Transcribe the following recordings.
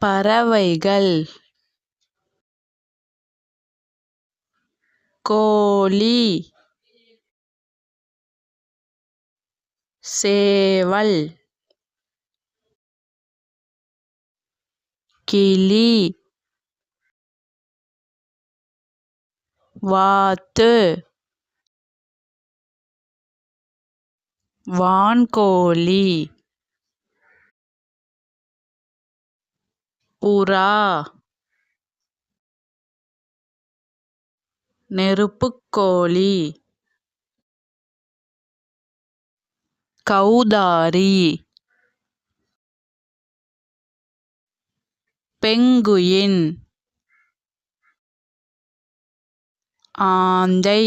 பறவைகள் கோழி சேவல் கிளி வாத்து வான்கோழி புறா நெருப்புக்கோழி கௌதாரி பெங்குயின் ஆந்தை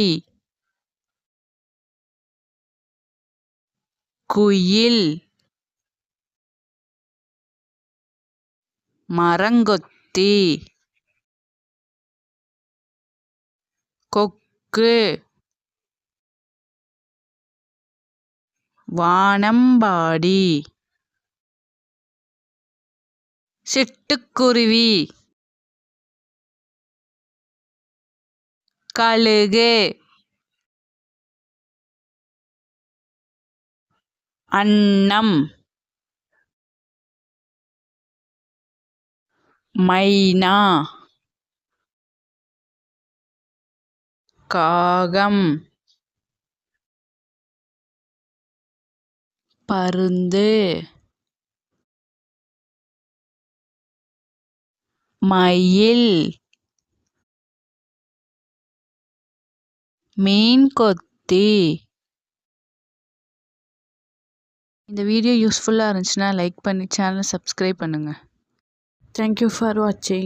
குயில் மரங்கொத்தி கொக்கு வானம்பாடி சிட்டுக்குருவி கழுகு அன்னம் மைனா காகம் பருந்து மயில் மீன்கொத்தி. இந்த வீடியோ யூஸ்ஃபுல்லாக இருந்துச்சுன்னா லைக் பண்ணி சேனலை சப்ஸ்கிரைப் பண்ணுங்கள். தேங்க்யூ ஃபார் வாட்சிங்.